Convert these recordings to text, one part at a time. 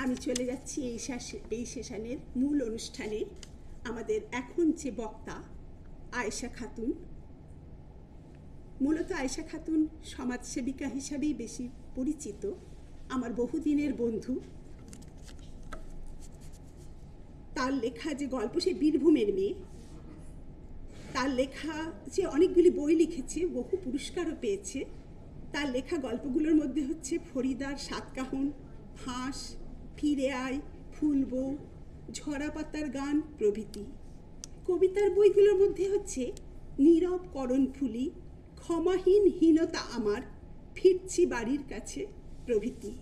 আমি চলে যাচ্ছি এই সেশনের মূল অনুষ্ঠানে। আমাদের এখন যে বক্তা আয়েশা খাতুন, মূলত আয়েশা খাতুন সমাজসেবিকা হিসাবেই বেশি পরিচিত, আমার বহুদিনের বন্ধু। তার লেখা যে গল্প, সে বীরভূমের মেয়ে, তার লেখা যে অনেকগুলি বই লিখেছে, বহু পুরস্কারও পেয়েছে। তার লেখা গল্পগুলোর মধ্যে হচ্ছে ফরিদার সাতকাহন, ফাঁস, ফিরে আয়, ফুলবো, ঝরা পাতার গান প্রভৃতি। কবিতার বইগুলোর মধ্যে হচ্ছে নীরব করণফুলি, ক্ষমাহীন হীনতা আমার, ফিরছি বাড়ির কাছে প্রভৃতি।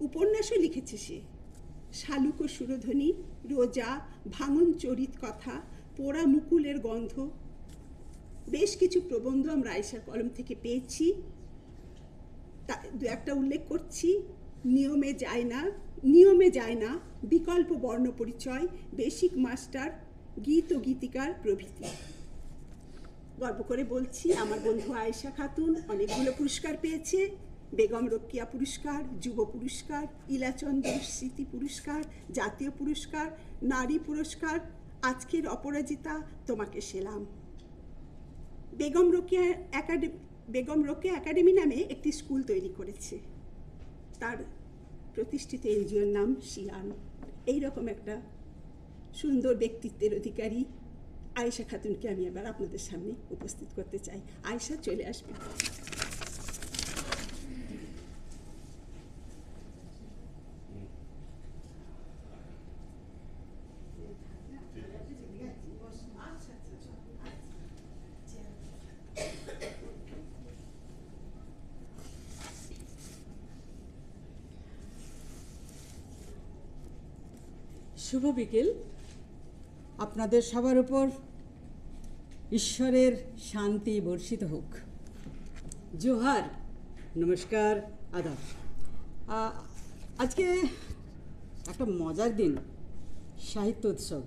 উপন্যাসও লিখেছে সে, শালুক ও সুরধ্বনি, রোজা, ভাঙন চরিত কথা, পোড়া মুকুলের গন্ধ। বেশ কিছু প্রবন্ধ আমরা আয়েশার কলম থেকে পেয়েছি। দু একটা উল্লেখ করছি: নিয়মে যায় না, বিকল্প বর্ণ পরিচয়, বেসিক মাস্টার, গীত ও গীতিকার প্রভৃতি। গল্প করে বলছি, আমার বন্ধু আয়েশা খাতুন অনেকগুলো পুরস্কার পেয়েছে। বেগম রোকেয়া পুরস্কার, যুব পুরস্কার, ইলাচন্দ্র স্মৃতি পুরস্কার, জাতীয় পুরস্কার, নারী পুরস্কার, আজকের অপরাজিতা, তোমাকে সেলাম। বেগম রোকেয়া একাডেমি নামে একটি স্কুল তৈরি করেছে। তার প্রতিষ্ঠিত এনজিওর নাম শিয়ান। এইরকম একটা সুন্দর ব্যক্তিত্বের অধিকারী আয়েশা খাতুনকে আমি এবার আপনাদের সামনে উপস্থিত করতে চাই। আয়েশা, চলে আসবে। শুভ বিকেল। আপনাদের সবার উপর ঈশ্বরের শান্তি বর্ষিত হোক। জোহার, নমস্কার, আদাব। আজকে একটা মজার দিন, সাহিত্য উৎসব।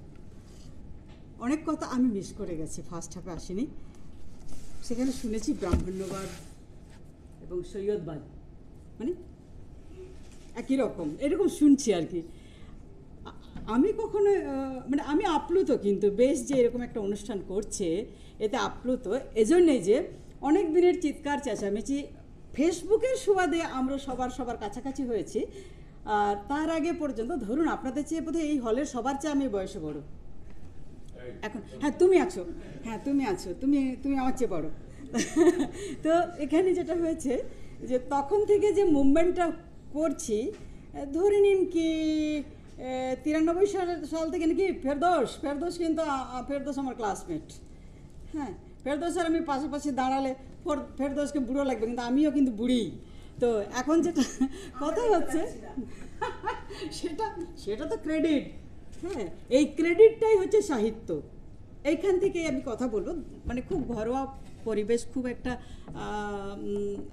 অনেক কথা আমি মিস করে গেছি, ফার্স্ট হাফে আসিনি। সেখানে শুনেছি ব্রাহ্মণ্যবাদ এবং সৈয়দবাদ, মানে একই রকম, এরকম শুনছি আর কি। আমি কখনো মানে আমি আপ্লুত, কিন্তু বেশ যে এরকম একটা অনুষ্ঠান করছে এতে আপ্লুত এজন্যই যে অনেক দিনের চিৎকার চেঁচামেচি ফেসবুকের সুবাদে আমরা সবার কাছাকাছি হয়েছি। আর তার আগে পর্যন্ত ধরুন আপনাদের চেয়ে বোধহয় এই হলের সবার চেয়ে আমি বয়সে বড় এখন। হ্যাঁ, তুমি আছো, তুমি আমার চেয়ে বড়। তো এখানে যেটা হয়েছে যে তখন থেকে যে মুভমেন্টটা করছি, ধরে নিন কি 93 সাল থেকে নাকি ফেরদৌস কিন্তু ফেরদৌস আমার ক্লাসমেট। হ্যাঁ, ফেরদৌস আর আমি পাশাপাশি দাঁড়ালে ফেরদৌসকে বুড়ো লাগবে, কিন্তু আমিও কিন্তু বুড়ি। তো এখন যেটা কথা হচ্ছে সেটা তো ক্রেডিট। হ্যাঁ, এই ক্রেডিটটাই হচ্ছে সাহিত্য। এইখান থেকে আমি কথা বলবো, মানে খুব ঘরোয়া পরিবেশ, খুব একটা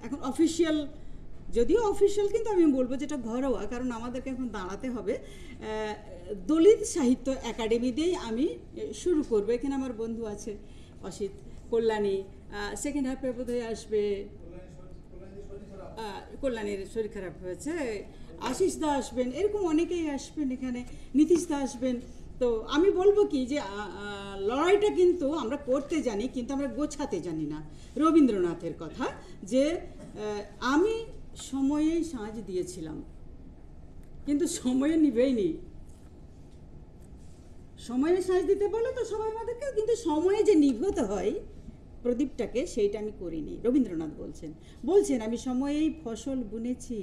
এখন অফিসিয়াল, যদিও অফিসিয়াল, কিন্তু আমি বলবো যেটা ঘরোয়া, কারণ আমাদেরকে এখন দাঁড়াতে হবে। দলিত সাহিত্য একাডেমি দিয়েই আমি শুরু করবো। এখানে আমার বন্ধু আছে অসিত, কল্যাণী, সেকেন্ড হাফে বোধহয় আসবে, কল্যাণীর শরীর খারাপ হয়েছে, আশিস দা আসবেন, এরকম অনেকেই আসবেন, এখানে নীতিশ দা আসবেন। তো আমি বলবো কি যে লড়াইটা কিন্তু আমরা করতে জানি, কিন্তু আমরা গোছাতে জানি না। রবীন্দ্রনাথের কথা যে আমি সময়েই সাঁঝ দিয়েছিলাম, কিন্তু সময়ে নিভেইনি। সময়ে সাঁঝ দিতে বলে তো সবাই আমাদেরকে, কিন্তু সময়ে যে নিভতে হয় প্রদীপটাকে, সেইটা আমি করিনি। রবীন্দ্রনাথ বলছেন আমি সময়েই ফসল বুনেছি,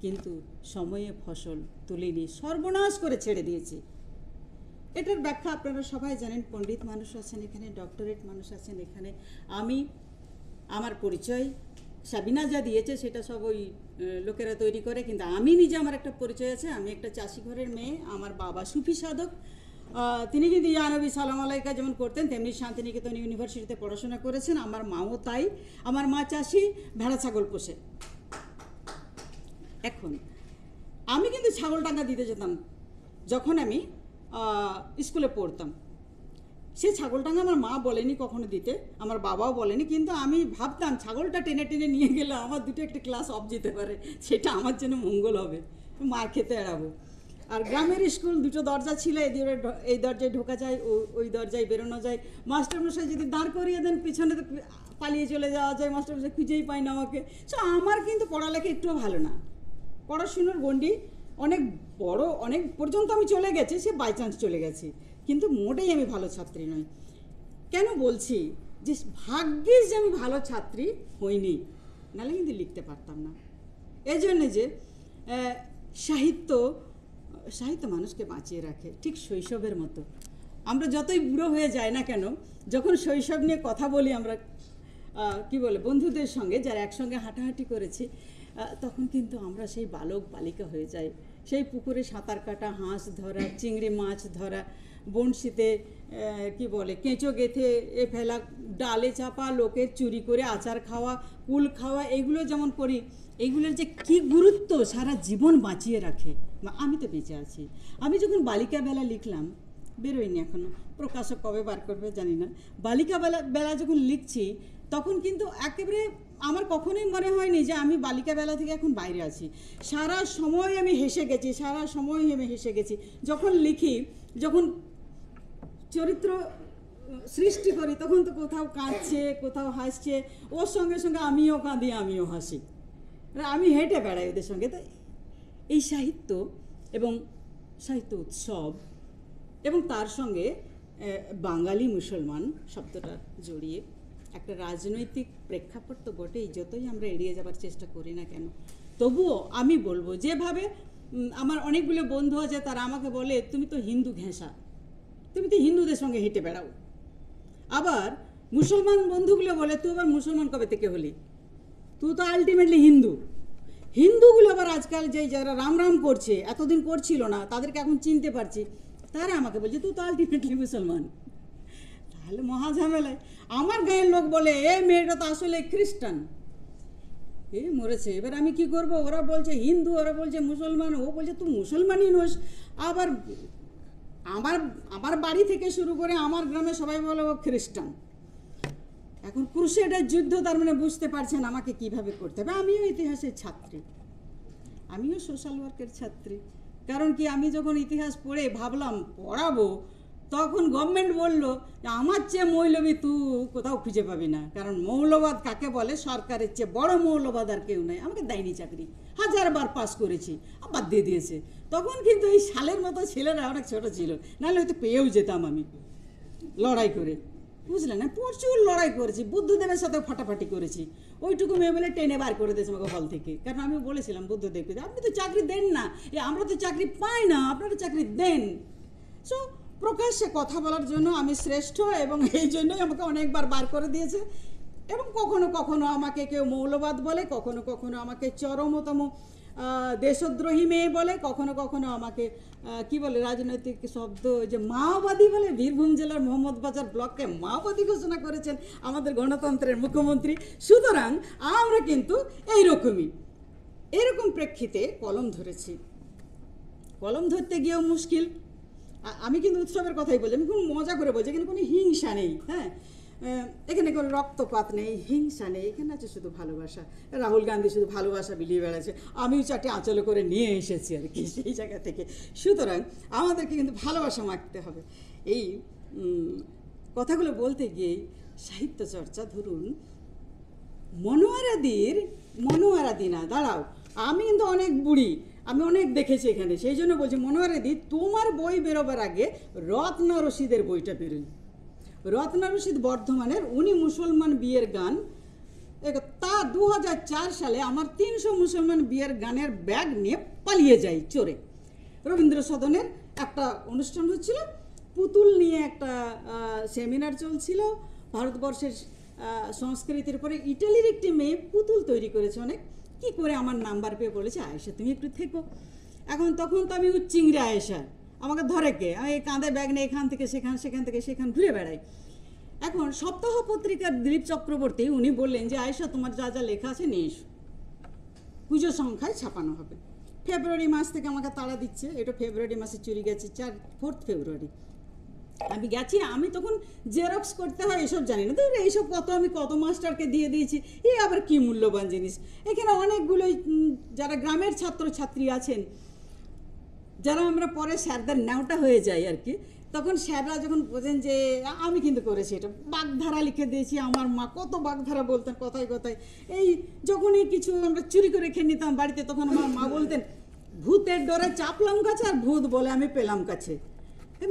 কিন্তু সময়ে ফসল তুলিনি, সর্বনাশ করে ছেড়ে দিয়েছি। এটার ব্যাখ্যা আপনারা সবাই জানেন। পণ্ডিত মানুষ আছেন এখানে, ডক্টরেট মানুষ আছেন এখানে। আমার পরিচয় সাবিনা যা দিয়েছে সেটা সব ওই লোকেরা তৈরি করে, কিন্তু আমি নিজে, আমার একটা পরিচয় আছে। আমি একটা চাষি ঘরের মেয়ে। আমার বাবা সুফি সাধক। তিনি কিন্তু ইয়া নবী সালাম আলাইকা যেমন করতেন, তেমনি শান্তিনিকেতন ইউনিভার্সিটিতে পড়াশোনা করেছেন। আমার মাও তাই। আমার মা চাষি, ভেড়া ছাগল পোষে। এখন আমি কিন্তু ছাগলডাঙ্গা দিতে যেতাম যখন আমি স্কুলে পড়তাম। সে ছাগলটাকে আমার মা বলেনি কখনো দিতে, আমার বাবাও বলেনি, কিন্তু আমি ভাবতাম ছাগলটা টেনে টেনে নিয়ে গেলে আমার দুটো একটা ক্লাস অফ যেতে পারে, সেটা আমার জন্য মঙ্গল হবে, মার খেতে এড়াবো। আর গ্রামের স্কুল দুটো দরজা ছিল, এই দরজায় ঢোকা যায়, ওই দরজায় বেরোনো যায়। মাস্টারমশাই যদি দাঁড় করিয়ে দেন পিছনে তো পালিয়ে চলে যাওয়া যায়, মাস্টারমশাই খুঁজেই পায় না আমাকে। সো আমার কিন্তু পড়ালেখা একটুও ভালো না, পড়াশুনোর গণ্ডি অনেক বড়, অনেক পর্যন্ত আমি চলে গেছি, সে বাই চান্স চলে গেছি, কিন্তু মোটেই আমি ভালো ছাত্রী নই। কেন বলছি যে ভাগ্যিস যে আমি ভালো ছাত্রী হইনি, নাহলে কিন্তু লিখতে পারতাম না। এই জন্যে যে সাহিত্য মানুষকে বাঁচিয়ে রাখে, ঠিক শৈশবের মতো। আমরা যতই বুড়ো হয়ে যাই না কেন, যখন শৈশব নিয়ে কথা বলি আমরা কি বলে বন্ধুদের সঙ্গে, যারা একসঙ্গে হাঁটাহাঁটি করেছি, তখন কিন্তু আমরা সেই বালক বালিকা হয়ে যাই। সেই পুকুরে সাঁতার কাটা, হাঁস ধরা, চিংড়ি মাছ ধরা, বঁড়শিতে কি বলে কেঁচো গেঁথে ফেলা, ডালে চাপা, লোকের চুরি করে আচার খাওয়া, কুল খাওয়া, এগুলো যেমন করি, এইগুলোর যে কি গুরুত্ব সারা জীবন বাঁচিয়ে রাখে। আমি তো বেঁচে আছি। আমি যখন বালিকা বেলা লিখলাম, বেরোয়নি এখনো, প্রকাশক কবে বার করবে জানি না, বালিকা বেলা যখন লিখছি তখন কিন্তু একেবারে আমার কখনোই মনে হয়নি যে আমি বালিকা বেলা থেকে এখন বাইরে আছি। সারা সময় আমি হেসে গেছি, যখন লিখি, যখন চরিত্র সৃষ্টি করি, তখন তো কোথাও কাঁদছে, কোথাও হাসছে, ওর সঙ্গে সঙ্গে আমিও কাঁদি, আমিও হাসি, আমি হেঁটে বেড়াই ওদের সঙ্গে। তো এই সাহিত্য এবং সাহিত্য উৎসব এবং তার সঙ্গে বাঙালি মুসলমান শব্দটা জড়িয়ে একটা রাজনৈতিক প্রেক্ষাপট তো বটেই, যতই আমরা এড়িয়ে যাবার চেষ্টা করি না কেন। তবুও আমি বলবো, যেভাবে আমার অনেকগুলো বন্ধু আছে, তারা আমাকে বলে তুমি তো হিন্দু ঘেঁষা, তুমি তো হিন্দুদের সঙ্গে হেঁটে বেড়াও। আবার মুসলমান বন্ধুগুলো বলে তুই আবার মুসলমান কবে থেকে হলি, তুই তো আলটিমেটলি হিন্দুগুলো আবার আজকাল যে যারা রাম রাম করছে, এতদিন করছিল না, তাদেরকে এখন চিনতে পারছি, তারা আমাকে বলছে তুই তো আলটিমেটলি মুসলমান। তাহলে মহা ঝামেলায়। আমার গায়ের লোক বলে এ মেয়েটা তো আসলে খ্রিস্টান, মরেছে। এবার আমি কি করব? ওরা বলছে হিন্দু, ওরা বলছে মুসলমান, ও বলছে তুই মুসলমানই নোস। আবার আমার বাড়ি থেকে শুরু করে আমার গ্রামে সবাই বলে ও খ্রিস্টান। এখন ক্রুসেডের যুদ্ধ, তার মানে বুঝতে পারছেন আমাকে কিভাবে করতে হবে। আমিও ইতিহাসের ছাত্রী, আমিও সোশ্যাল ওয়ার্কের ছাত্রী। কারণ কি, আমি যখন ইতিহাস পড়ে ভাবলাম পড়াবো, তখন গভর্নমেন্ট বলল আমার চেয়ে মৌলবী তুই কোথাও খুঁজে পাবি না। কারণ মৌলবাদ কাকে বলে, সরকারের চেয়ে বড় মৌলবাদ আর কেউ নাই। আমাকে দেয়নি চাকরি, 1000বার পাস করেছি, আবার দিয়ে দিয়েছে। তখন কিন্তু এই সালের মতো ছেলেরা অনেক ছোট ছিল, নাহলে হয়তো পেয়েও যেতাম আমি লড়াই করে, বুঝলেন না? প্রচুর লড়াই করেছি, বুদ্ধদেবের সাথে ফাটাফাটি করেছি। ওইটুকু মেয়ে বলে টেনে বার করে দিয়েছে আমাকে হল থেকে। কারণ আমি বলেছিলাম বুদ্ধদেবকে, আপনি তো চাকরি দেন না, আমরা তো চাকরি পাই না, আপনারা চাকরি দেন। সো প্রকাশ্যে কথা বলার জন্য আমি শ্রেষ্ঠ, এবং এই জন্যই আমাকে অনেকবার বার করে দিয়েছে। এবং কখনো কখনো আমাকে কেউ মৌলবাদ বলে, কখনো কখনো আমাকে চরমতম দেশদ্রোহী মেয়ে বলে, কখনো কখনো আমাকে কি বলে রাজনৈতিক শব্দ, যে মাওবাদী বলে। বীরভূম জেলার মোহাম্মদবাজার ব্লককে মাওবাদী ঘোষণা করেছেন আমাদের গণতন্ত্রের মুখ্যমন্ত্রী। সুতরাং আমরা কিন্তু এরকম প্রেক্ষিতে কলম ধরেছি। কলম ধরতে গিয়েও মুশকিল। আমি কিন্তু উৎসবের কথাই বলছি, আমি খুব মজা করে বলছি, এখানে কোনো হিংসা নেই। হ্যাঁ, এখানে কোনো রক্তপাত নেই, হিংসা নেই, এখানে আছে শুধু ভালোবাসা। রাহুল গান্ধী শুধু ভালোবাসা বিলিয়ে বেড়াচ্ছে, আমিও চারটে আঁচলে করে নিয়ে এসেছি আর কি সেই জায়গা থেকে। সুতরাং আমাদেরকে কিন্তু ভালোবাসা মাখতে হবে। এই কথাগুলো বলতে গিয়েই সাহিত্য চর্চা, ধরুন মনোয়ারাদি না, দাঁড়াও, আমি কিন্তু অনেক বুড়ি, আমি অনেক দেখেছি এখানে, সেই জন্য বলছি মনোয়ারাদি, তোমার বই বেরোবার আগে রত্না রশিদের বইটা বেরোয়। রত্না রশিদ বর্ধমানের, উনি মুসলমান বিয়ের গান, তা 2004 সালে আমার 300 মুসলমান বিয়ের গানের ব্যাগ নিয়ে পালিয়ে যায় চোরে। রবীন্দ্র সদনের একটা অনুষ্ঠান হচ্ছিল, পুতুল নিয়ে একটা সেমিনার চলছিল, ভারতবর্ষের সংস্কৃতির উপরে। ইটালির একটি মেয়ে পুতুল তৈরি করেছে অনেক, কি করে আমার নাম্বার পেয়ে বলেছে আয়েশা তুমি একটু থেকো। তখন তো আমি চিংড়ি আয়েশা, আমাকে ধরে কে? আমি কাঁধে ব্যাগ নিয়ে এখান থেকে সেখান ঘুরে বেড়াই। এখন সপ্তাহ পত্রিকার দিলীপ চক্রবর্তী উনি বললেন যে আয়েশা তোমার যা যা লেখা আছে নিয়ে এসো, পুজো সংখ্যায় ছাপানো হবে। ফেব্রুয়ারি মাস থেকে আমাকে তাড়া দিচ্ছে, এটা ফেব্রুয়ারি মাসে চুরি গেছে, 4 ফেব্রুয়ারি আমি গেছি। আমি তখন জেরক্স করতে হয় এসব জানি না, তো এইসব আমি কত মাস্টারকে দিয়ে দিয়েছি, এই আবার কি মূল্যবান জিনিস। এখানে অনেকগুলোই যারা গ্রামের ছাত্রছাত্রী আছেন, যারা আমরা পরে স্যারদের ন্যাওটা হয়ে যাই আর কি, তখন স্যাররা যখন বোঝেন যে আমি কিন্তু করেছি এটা, বাগধারা লিখে দিয়েছি। আমার মা কত বাগধারা বলতেন কথায় কথায়। এই যখনই কিছু আমরা চুরি করে খেয়ে নিতাম বাড়িতে, তখন আমার মা বলতেন, ভূতের ডরে চাপলাম কাছে আর ভূত বলে আমি পেলাম কাছে।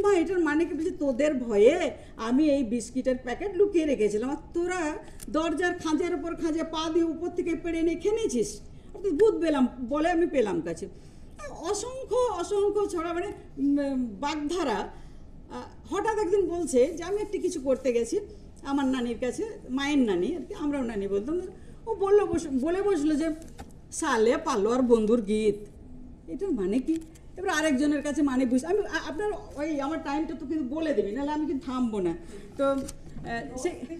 মা এটার মানে কি? বলছে তোদের ভয়ে আমি এই বিস্কিটের প্যাকেট লুকিয়ে রেখেছিলাম, আর তোরা দরজার খাঁজের উপর খাঁজে পা দিয়ে উপর থেকে পেড়ে নিয়ে খেয়ে নিয়েছিস, ভূত পেলাম বলে আমি পেলাম কাছে। অসংখ্য অসংখ্য ছড়া, মানে বাগধারা। হঠাৎ একদিন বলছে যে আমি একটি কিছু করতে গেছি আমার নানির কাছে, মায়ের নানি আর কি, আমরাও নানি বলতাম। ও বলে বসলো যে সালে পালোয়ার বন্ধুর গীত, এটার মানে কি? এবার আরেকজনের কাছে মানে আমি আপনার ওই আমার টাইমটা তো কিন্তু বলে দেবেন, নাহলে আমি কিন্তু থামবো না। তো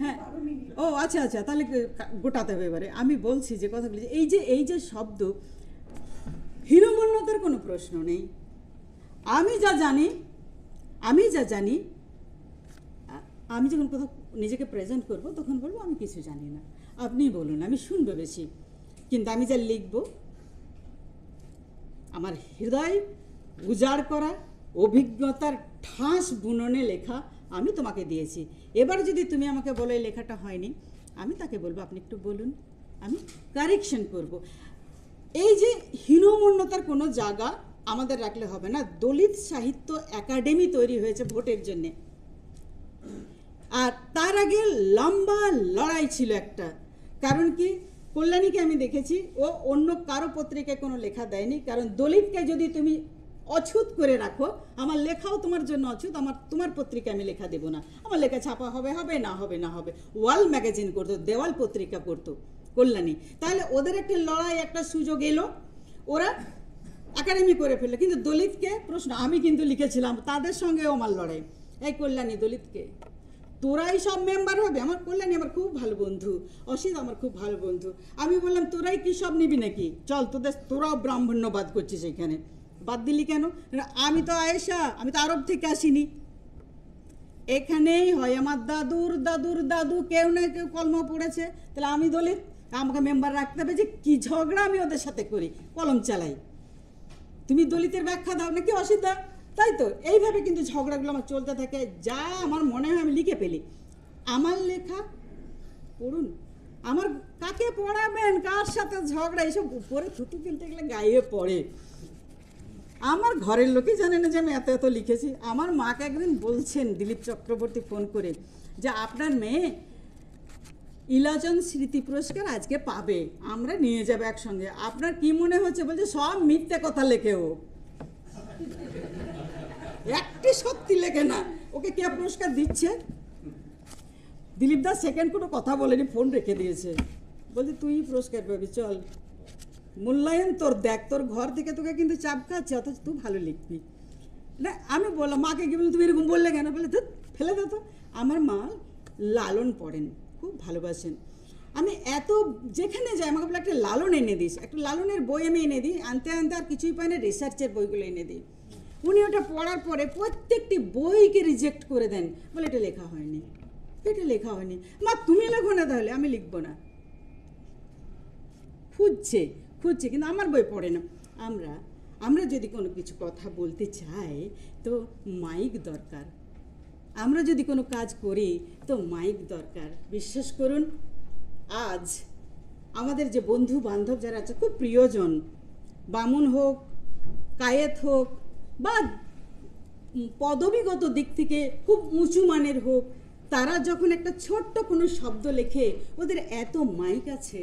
হ্যাঁ, ও আচ্ছা আচ্ছা, তাহলে গোটাতে হবে। এবারে আমি বলছি যে কথাগুলি, এই যে শব্দ, হীনমন্যতার কোনো প্রশ্ন নেই। আমি যা জানি, আমি যখন কোথাও নিজেকে প্রেজেন্ট করব তখন বলবো আমি কিছু জানি না, আপনি বলুন, আমি শুনবো বেশি। কিন্তু আমি যা লিখব, আমার হৃদয় উজাড় করা অভিজ্ঞতার ঠাস বুননে লেখা আমি তোমাকে দিয়েছি। এবার যদি তুমি আমাকে বলো এই লেখাটা হয়নি, আমি তাকে বলবো আপনি একটু বলুন, আমি কারেকশন করব। এই যে হীনমন্যতার কোনো জায়গা আমাদের রাখলে হবে না। দলিত সাহিত্য একাডেমি তৈরি হয়েছে ভোটের জন্যে, আর তার আগে লম্বা লড়াই ছিল একটা। কারণ কি, কল্যাণীকে আমি দেখেছি ও অন্য কারো পত্রিকায় কোনো লেখা দেয়নি, কারণ দলিতকে যদি তুমি অছুত করে রাখো, আমার লেখাও তোমার জন্য অছুত, তোমার পত্রিকায় আমি লেখা দেবো না, আমার লেখা ছাপা হবে না হবে। ওয়াল ম্যাগাজিন করতো, দেওয়াল পত্রিকা করতো কল্যাণী। তাহলে ওদের একটা লড়াই, একটা সুযোগ এলো, ওরা একাডেমি করে ফেললো। কিন্তু দলিতকে প্রশ্ন, আমি কিন্তু লিখেছিলাম, তাদের সঙ্গেও আমার লড়াই। এই কল্যাণী দলিতকে, তোরাই সব মেম্বার হবে। আমার কল্যাণী আমার খুব ভালো বন্ধু, অসিত আমার খুব ভালো বন্ধু। আমি বললাম তোরাই কি সব নিবি নাকি, চল তোরাও ব্রাহ্মণ্যবাদ করছিস এখানে, বাদ দিলি কেন? আমি তো আয়েশা, আমি তো আরব থেকে আসিনি। এখানেই হয় আমার দাদুর দাদুর দাদু কেউ না কেউ কলম পড়েছে, তাহলে আমি দলিত, আমাকে মেম্বার রাখতে হবে। যে কি ঝগড়া আমি ওদের সাথে করি, কলম চালাই, তুমি দলিতের ব্যাখ্যা দাও নাকি অসিতা, তাই তো? এইভাবে কিন্তু ঝগড়াগুলো আমার চলতে থাকে। যা আমার মনে হয় আমি লিখে ফেলি। আমার লেখা পড়ুন, আমার কাকে পড়াবেন, কার সাথে ঝগড়া, এইসব উপরে থুতু ফেলতে গেলে গায়ে পড়ে। আমার ঘরের লোকই জানে না যে আমি এত এত লিখেছি। আমার মাকে একদিন বলছেন দিলীপ চক্রবর্তী ফোন করে যে আপনার মেয়ে ইলাজন স্মৃতি পুরস্কার আজকে পাবে, আমরা নিয়ে যাবো একসঙ্গে, আপনার কি মনে হচ্ছে? বলছে সব মিথ্যে কথা লেখে, ও একটি সত্যি লেখে না। ওকে কে পুরস্কার দিচ্ছে? দিলীপ দা সেকেন্ড কোনো কথা বলেনি, ফোন রেখে দিয়েছে। বলছে তুই পুরস্কার পাবি, চল, মূল্যায়ন তোর দেখ, তোর ঘর থেকে তোকে কিন্তু চাপ খাচ্ছে, অথচ তুই ভালো লিখবি না। আমি বললাম মাকে, কি বললাম তুমি এরকম বললে কেন? বলে ধুত ফেলে দাও তো। আমার মা লালন পড়েন, খুব ভালোবাসেন। আমি এত যেখানে যাই আমাকে বলে একটা লালন এনে দিস, একটা লালনের বই আমি এনে দিই, আনতে আনতে আর কিছুই পাই না, রিসার্চের বইগুলো এনে দিই। উনি ওটা পড়ার পরে প্রত্যেকটি বইকে রিজেক্ট করে দেন, বলে এটা লেখা হয়নি, এটা লেখা হয়নি। মা তুমি লেখো না, তাহলে আমি লিখবো না। খুঁজছে কিন্তু আমার বই পড়ে না। আমরা যদি কোনো কিছু কথা বলতে চাই তো মাইক দরকার, আমরা যদি কোনো কাজ করি তো মাইক দরকার। বিশ্বাস করুন, আজ আমাদের যে বন্ধু বান্ধব যারা আছে, খুব প্রিয়জন, বামুন হোক, কায়েত হোক, বা পদবীগত দিক থেকে খুব উঁচু মানের হোক, তারা যখন একটা ছোট্ট কোনো শব্দ লেখে, ওদের এত মাইক আছে।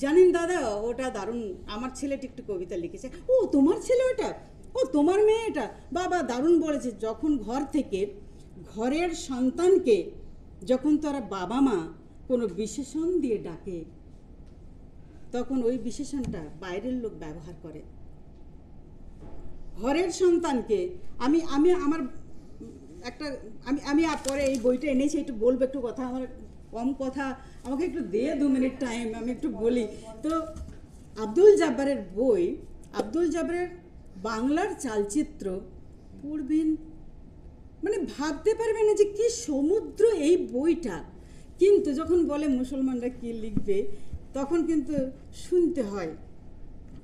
জানেন দাদা, ওটা দারুণ, আমার ছেলেটি একটু কবিতা লিখেছে, ও তোমার ছেলে ওটা, ও তোমার মেয়ে এটা, বাবা দারুণ বলেছে। যখন ঘর থেকে ঘরের সন্তানকে যখন তারা বাবা মা কোনো বিশেষণ দিয়ে ডাকে, তখন ওই বিশেষণটা বাইরের লোক ব্যবহার করে। ঘরের সন্তানকে আমি আমার একটা আমি পরে এই বইটা এনেছি, একটু বলবো একটু কথা, আমার কম কথা, আমাকে একটু দিয়ে 2 মিনিট টাইম, আমি একটু বলি। তো আব্দুল জব্বারের বই, আব্দুল জব্বারের বাংলার চালচিত্র পড়বেন, মানে ভাবতে পারবেন না যে কি সমুদ্র এই বইটা। কিন্তু যখন বলে মুসলমানরা কি লিখবে, তখন কিন্তু শুনতে হয়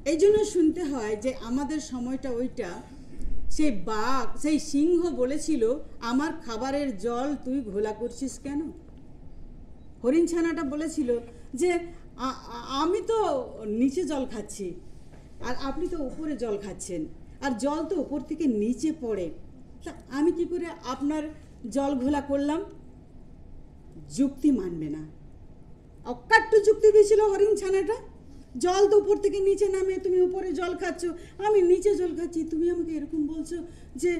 এই জন্য শুনতে হয় যে আমাদের সময়টা ওইটা, সেই বাঘ সেই সিংহ বলেছিল আমার খাবারের জল তুই ঘোলা করছিস কেন। হরিণ ছানাটা বলেছিল যে আমি তো নিচে জল খাচ্ছি আর আপনি তো উপরে জল খাচ্ছেন, আর জল তো উপর থেকে নিচে পড়ে, তা আমি কি করে আপনার জল ঘোলা করলাম। যুক্তি মানবে না, অকাট্য যুক্তি দিয়েছিল হরিণ ছানাটা। জল তো উপর থেকে নিচে নামে, তুমি উপরে জল খাচ্ছ, আমি নিচে জল খাচ্ছি, তুমি আমাকে এরকম বলছো যে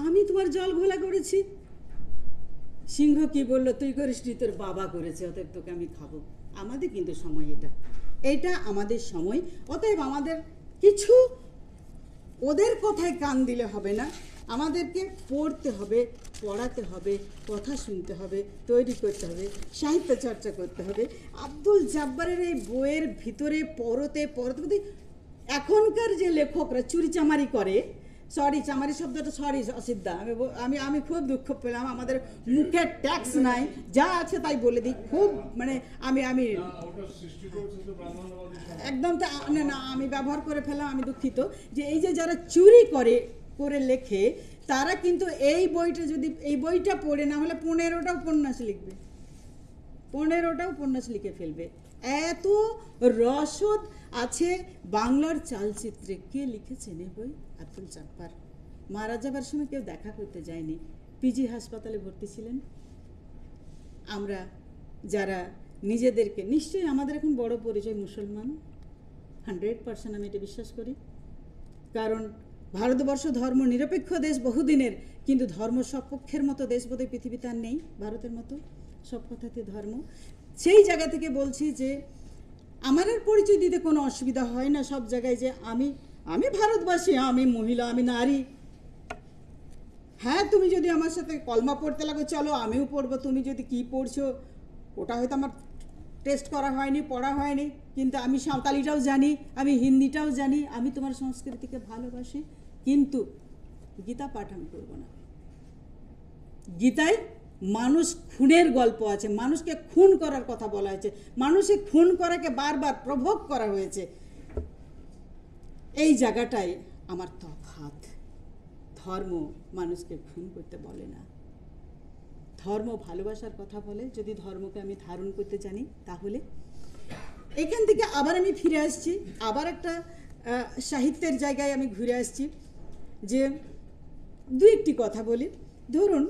আমি তোমার জল ঘোলা করেছি। সিংহ কি বললো, তুই করিসনি, তোর বাবা করেছে, অতএব তোকে আমি খাবো। আমাদের কিন্তু সময় এটা আমাদের সময়। অতএব আমাদের কিছু ওদের কথায় কান দিলে হবে না, আমাদেরকে পড়তে হবে, পড়াতে হবে, কথা শুনতে হবে, তৈরি করতে হবে, সাহিত্য চর্চা করতে হবে। আব্দুল জাব্বারের এই বইয়ের ভিতরে পড়তে পড়তে এখনকার যে লেখকরা চুরিচামারি করে, সরি চামারি শব্দটা সরি অসিদ্ধা, আমি খুব দুঃখ পেলাম, আমাদের মুখে ট্যাক্স নাই, যা আছে তাই বলে দিই, খুব মানে আমি একদম না আমি ব্যবহার করে ফেললাম, আমি দুঃখিত। যে এই যে যারা চুরি করে লেখে, তারা কিন্তু এই বইটা পড়ে না হলে 15টা উপন্যাস লিখবে, 15টা উপন্যাস লিখে ফেলবে। এত রসদ আছে বাংলার চালচিত্রে। কে লিখেছেন এই বই? আব্দুল জাব্বার। মারা যাবার সময় কেউ দেখা করতে যায়নি, পিজি হাসপাতালে ভর্তি ছিলেন। আমরা যারা নিজেদেরকে, নিশ্চয়ই আমাদের এখন বড় পরিচয় মুসলমান, 100% আমি এটা বিশ্বাস করি, কারণ ভারতবর্ষ ধর্ম নিরপেক্ষ দেশ বহুদিনের, কিন্তু ধর্ম সপক্ষের মতো দেশ বোধহয় পৃথিবীতে আর নেই ভারতের মতো, সব কথাতে ধর্ম। সেই জায়গা থেকে বলছি যে আমার আর পরিচয় দিতে কোনো অসুবিধা হয় না সব জায়গায়, যে আমি ভারতবাসী, আমি মহিলা, আমি নারী। হ্যাঁ, তুমি যদি আমার সাথে কলমা পড়তে লাগো, চলো আমিও পড়বো, তুমি যদি কি পড়ছো ওটা হয়তো আমার টেস্ট করা হয়নি, পড়া হয়নি, কিন্তু আমি সাঁওতালিটাও জানি, আমি হিন্দিটাও জানি, আমি তোমার সংস্কৃতিকে ভালোবাসি, কিন্তু গীতা পাঠ আমি করবো না। গীতায় মানুষ খুনের গল্প আছে, মানুষকে খুন করার কথা বলা হয়েছে, মানুষের খুন করাকে বারবার প্রভোগ করা হয়েছে। এই জায়গাটাই আমার তফাৎ। ধর্ম মানুষকে খুন করতে বলে না, ধর্ম ভালোবাসার কথা বলে। যদি ধর্মকে আমি ধারণ করতে জানি, তাহলে এখান থেকে আবার আমি ফিরে আসছি, আবার একটা সাহিত্যের জায়গায় আমি ঘুরে আসছি। যে দু একটি কথা বলি, ধরুন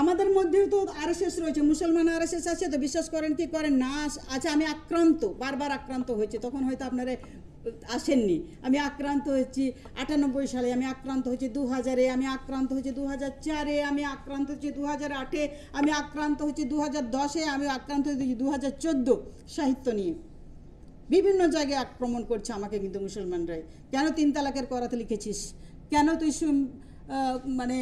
আমাদের মধ্যেও তো আরএসএস রয়েছে, মুসলমান আরএসএস আছে, তো বিশ্বাস করেন কি করেন না, আচ্ছা আমি আক্রান্ত, বারবার আক্রান্ত হয়েছে, তখন হয়তো আপনারা আসেননি। আমি আক্রান্ত হয়েছি 98 সালে, আমি আক্রান্ত হয়েছি 2000-এ, আমি আক্রান্ত হয়েছি 2004-এ, আমি আক্রান্ত হয়েছি 2008-এ, আমি আক্রান্ত হয়েছি 2010-এ, আমি আক্রান্ত হয়েছি 2014 সাহিত্য নিয়ে। বিভিন্ন জায়গায় আক্রমণ করছে আমাকে কিন্তু মুসলমানরাই। কেন 3 তালাকের করাতে লিখেছিস, কেন তুই মানে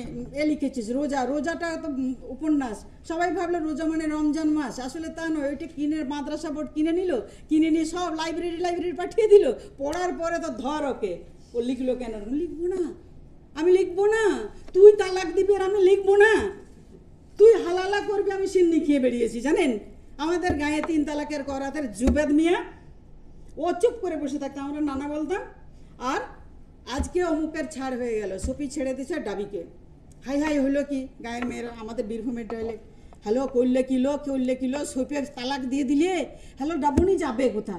লিখেছিস রোজাটা তো উপন্যাস, সবাই ভাবলো রোজা মানে রমজান মাস, আসলে তা নয়। ওইটা মাদ্রাসা বোর্ড কিনে নিয়ে সব লাইব্রেরি পাঠিয়ে দিল, পড়ার পরে তো ধর ওকে, ও লিখলো কেন? আমি লিখবো না, তুই তালাক দিবি আর আমি লিখবো না, তুই হালালা করবি, আমি সিন্নি খেয়ে বেরিয়েছি। জানেন আমাদের গায়ে 3 তালাকের করাতে জুবেদ মিয়া ও চুপ করে বসে থাকতাম, আমরা নানা বলতাম, আর আজকে অমুকের ছাড় হয়ে গেল, সপি ছেড়ে দিচ্ছে ডাবিকে। হাই হলো কি গায়ের মেয়েরা, আমাদের বীরভূমের ডাইলেক্ট, হ্যালো করলে কিলো সপির তালাক দিয়ে দিলে, হ্যালো ডাবুনি যাবে কোথা?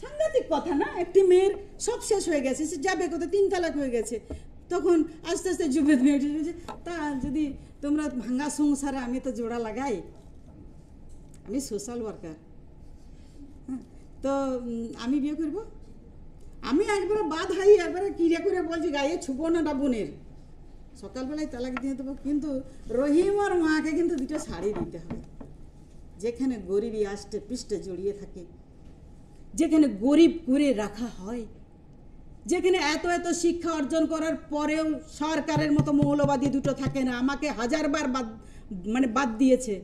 সাংঘাতিক কথা না? একটি মেয়ের সব শেষ হয়ে গেছে, সে যাবে কোথা? 3 তালাক হয়ে গেছে। তখন আস্তে আস্তে যুবেদ মেয়ে উঠে, তা যদি তোমরা ভাঙা সংসারে, আমি তো জোড়া লাগাই, আমি সোশ্যাল ওয়ার্কার, হ্যাঁ, তো আমি বিয়ে করবো। আমি একবারে একবারে কিরে করে বলছি গায়ে ছুবো না ডাবুনের, সকালবেলায় তালাক দিয়ে দেবো, কিন্তু রহিম আর মাকে কিন্তু 2টা শাড়ি দিতে হবে। যেখানে গরিবী আষ্টে পৃষ্ঠে জড়িয়ে থাকে, যেখানে গরিব করে রাখা হয়, যেখানে এত শিক্ষা অর্জন করার পরেও সরকারের মতো মৌলবাদী 2টো থাকে না, আমাকে 1000বার বাদ দিয়েছে।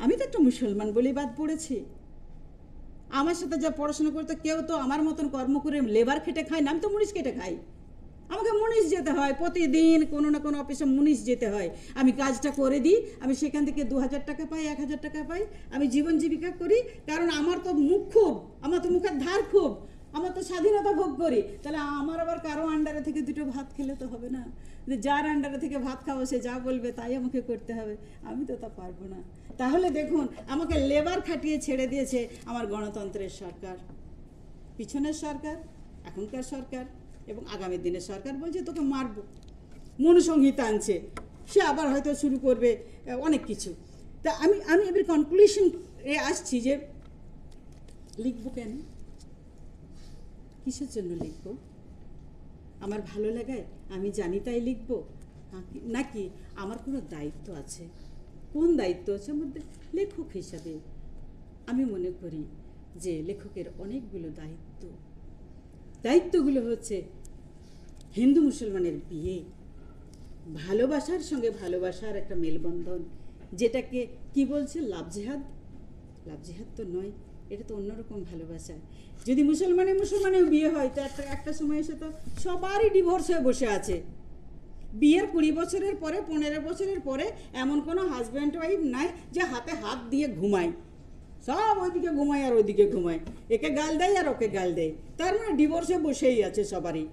আমি তো একটা মুসলমান বলেই বাদ পড়েছি। আমার সাথে যা পড়াশোনা করতো, কেউ তো আমার মতন কর্ম করে লেবার খেটে খায় না, আমি তো মুড়িশ কেটে খাই। আমাকে মুনিশ যেতে হয়, প্রতিদিন কোনো না কোনো অফিসে মুনিশ যেতে হয়। আমি কাজটা করে দিই, আমি সেখান থেকে 2000 টাকা পাই, 1000 টাকা পাই, আমি জীবন জীবিকা করি। কারণ আমার তো মুখ খুব, আমার তো মুখের ধার খুব, আমার তো স্বাধীনতা ভোগ করি। তাহলে আমার আবার কারো আন্ডারে থেকে দুটো ভাত খেলে তো হবে না। যার আন্ডারে থেকে ভাত খাবো সে যা বলবে তাই আমাকে করতে হবে, আমি তো তা পারবো না। তাহলে দেখুন, আমাকে লেবার খাটিয়ে ছেড়ে দিয়েছে আমার গণতন্ত্রের সরকার, পিছনের সরকার, এখনকার সরকার এবং আগামী দিনের সরকার। বলছে তোকে মারবো, মনুসংহিতা আনছে, সে আবার হয়তো শুরু করবে অনেক কিছু। তা আমি এবার কনক্লুশন এ আসছি যে লিখবো কেন, কিসের জন্য লিখবো? আমার ভালো লাগায় আমি জানি তাই লিখবো, নাকি আমার কোনো দায়িত্ব আছে? কোন দায়িত্ব আছে মধ্যে? লেখক হিসাবে আমি মনে করি যে লেখকের অনেকগুলো দায়িত্বগুলো হচ্ছে হিন্দু মুসলমানের বিয়ে, ভালোবাসার সঙ্গে ভালোবাসার একটা মেলবন্ধন, যেটাকে কি বলছে লাভ জেহাদ তো নয়, এটা তো অন্যরকম ভালোবাসা। যদি মুসলমানেও বিয়ে হয় তো একটা সময় এসে তো সবারই ডিভোর্স হয়ে বসে আছে। বিয়ের 20 বছরের পরে, 15 বছরের পরে এমন কোনো হাজব্যান্ড ওয়াইফ নাই যে হাতে হাত দিয়ে ঘুমায়, সব ওইদিকে ঘুমায় আর ওইদিকে ঘুমায়, একে গাল দেয় আর ওকে গাল দেয়। তার মানে ডিভোর্সে বসেই আছে সবারই।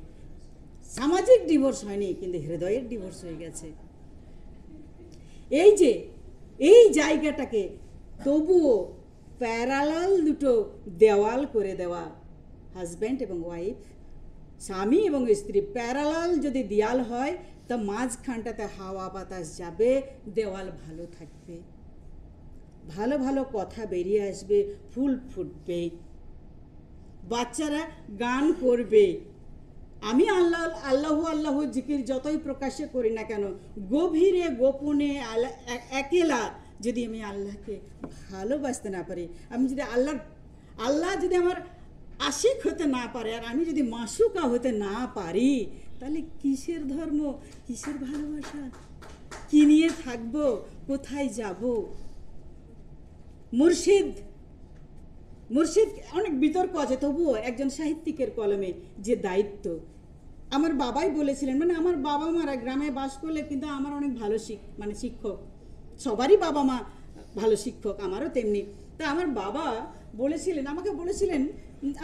সামাজিক ডিভোর্স হয়নি, কিন্তু হৃদয়ের ডিভোর্স হয়ে গেছে। এই জায়গাটাকে তবুও প্যারালাল দুটো দেওয়াল করে দেওয়া, হাজব্যান্ড এবং ওয়াইফ, স্বামী এবং স্ত্রী, প্যারালাল যদি দেওয়াল হয় তা মাঝখানটাতে হাওয়া বাতাস যাবে, দেওয়াল ভালো থাকবে, ভালো ভালো কথা বেরিয়ে আসবে, ফুল ফুটবে, বাচ্চারা গান করবে। আমি আল্লাহ জিকির যতই প্রকাশ্যে করি না কেন, গভীরে গোপনে একেলা যদি আমি আল্লাহকে ভালোবাসতে না পারি, আমি যদি আল্লাহ যদি আমার আশিক হতে না পারে, আর আমি যদি মাসুকা হতে না পারি, তাহলে কিসের ধর্ম, কিসের ভালোবাসা, কি নিয়ে থাকবো, কোথায় যাব? মুর্শিদ অনেক বিতর্ক আছে, তবুও একজন সাহিত্যিকের কলমে যে দায়িত্ব, আমার বাবাই বলেছিলেন, মানে আমার বাবা মারা গ্রামে বাস করলে কিন্তু আমার অনেক ভালো শিক্ষক, সবারই বাবা মা ভালো শিক্ষক, আমারও তেমনি। তা আমার বাবা আমাকে বলেছিলেন,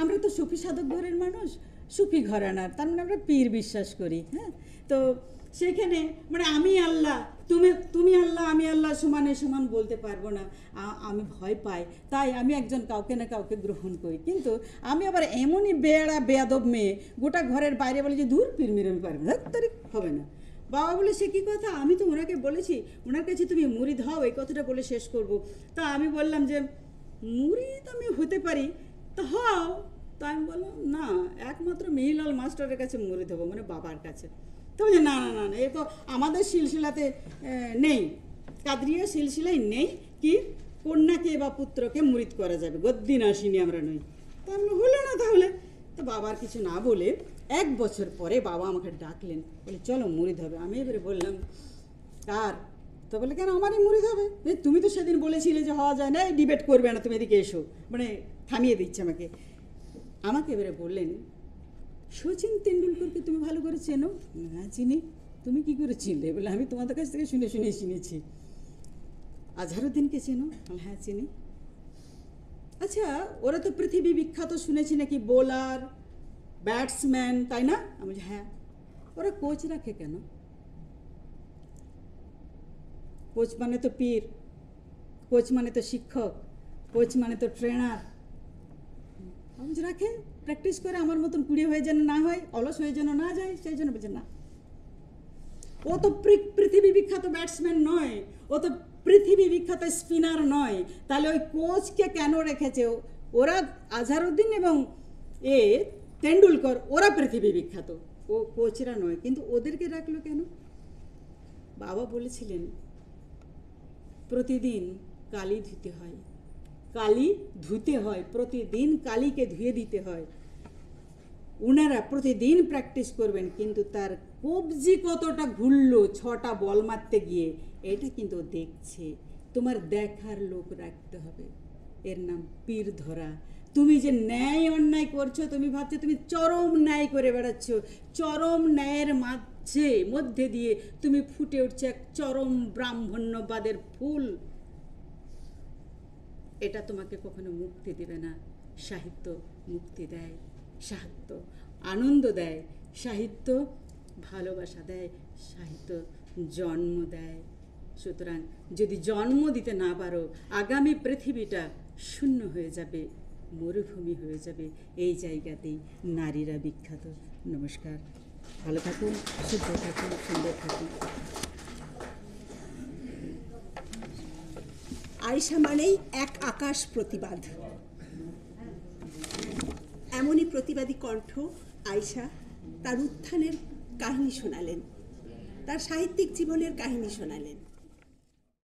আমরা তো সুফি সাধক ঘরের মানুষ, সুফি ঘরানার, তার মানে আমরা পীর বিশ্বাস করি। হ্যাঁ, তো সেখানে মানে আমি আল্লাহ, তুমি আল্লাহ, আমি আল্লাহ সমান বলতে পারবো না, আমি ভয় পাই, তাই আমি একজন কাউকে না কাউকে গ্রহণ করি। কিন্তু আমি আবার এমনই বেয়াদব মেয়ে, গোটা ঘরের বাইরে বলে যে দূর পীর মিরমি পারবে না, তারিখ হবে না। বাবা বলে সে কী কথা, আমি তো ওনাকে বলেছি, ওনার কাছে তুমি মুরিদ হও, এই কথাটা বলে শেষ করব। তা আমি বললাম যে মুরিদ আমি হতে পারি, তা হও। তা আমি বললাম না, একমাত্র মিহিলাল মাস্টারের কাছে মুরিদ হবো, মানে বাবার কাছে। তো বলছে না, এ তো আমাদের সিলসিলাতে নেই, কাদরিয়া সিলসিলায় নেই কি কন্যাকে বা পুত্রকে মুরিদ করা যাবে, গদ্দিন আসিনি আমরা নই। তা আমি হলো না তাহলে। তো বাবার কিছু না বলে 1 বছর পরে বাবা আমাকে ডাকলেন, বলে চলো মুরিদ হবে। আমি এবারে বললাম কার? তো বলে কেন আমারই মুরিদ হবে, তুমি তো সেদিন বলেছিলে যে হওয়া যায় না, ডিবেট করবে না, তুমি এদিকে এসো, মানে থামিয়ে দিচ্ছে আমাকে এবারে বললেন শচীন তেন্ডুলকরকে তুমি ভালো করে চেনো? হ্যাঁ চিনি। তুমি কি করে চিনলে? বলে আমি তোমাদের কাছ থেকে শুনে শুনেছি। আজহারউদ্দিনকে চেনো? হ্যাঁ চিনি। আচ্ছা, ওরা তো পৃথিবী বিখ্যাত শুনেছি নাকি বোলার, ব্যাটসম্যান, তাই না? আমি বলছি হ্যাঁ। ওরা কোচ রাখে কেন? কোচ মানে তো পীর, কোচ মানে তো শিক্ষক, কোচ মানে তো ট্রেনার। আমি যে রাখে, প্র্যাকটিস করে আমার মতন কুড়িয়ে হয়ে যেন না হয়, অলস হয়ে যেন না যায়, সেই জন্য বলছে না। ও তো পৃথিবী বিখ্যাত ব্যাটসম্যান নয়, ও তো পৃথিবী বিখ্যাত স্পিনার নয়, তাহলে ওই কোচকে কেন রেখেছে? ওরা আজহারউদ্দিন এবং তেন্ডুলকর ওরা পৃথিবী বিখ্যাত, ও কোচরা নয়, কিন্তু ওদেরকে রাখলো কেন? বাবা বলেছিলেন প্রতিদিন কালি ধুতে হয়, প্রতিদিন কালিকে ধুয়ে দিতে হয়। ওনারা প্রতিদিন প্র্যাকটিস করবেন, কিন্তু তার কবজি কতটা ঘুরলো 6টা বল মারতে গিয়ে, এটা কিন্তু দেখছে। তোমার দেখার লোক রাখতে হবে, এর নাম পীর ধরা। তুমি যে ন্যায় অন্যায় করছো, তুমি ভাবছো তুমি চরম ন্যায় করে বেড়াচ্ছ, চরম ন্যায়ের মধ্যে দিয়ে তুমি ফুটে উঠছে এক চরম ব্রাহ্মণ্যবাদের ফুল। এটা তোমাকে কখনো মুক্তি দেবে না। সাহিত্য মুক্তি দেয়, সাহিত্য আনন্দ দেয়, সাহিত্য ভালোবাসা দেয়, সাহিত্য জন্ম দেয়। সুতরাং যদি জন্ম দিতে না পারো, আগামী পৃথিবীটা শূন্য হয়ে যাবে, মরুভূমি হয়ে যাবে। এই জায়গাতেই নারীরা বিখ্যাত। নমস্কার, ভালো থাকুন, শুদ্ধ থাকুন, সুন্দর থাকুন। আয়েশা মানেই এক আকাশ প্রতিবাদ। এমনই প্রতিবাদী কণ্ঠ আয়েশা তার উত্থানের কাহিনী শোনালেন, তার সাহিত্যিক জীবনের কাহিনী শোনালেন।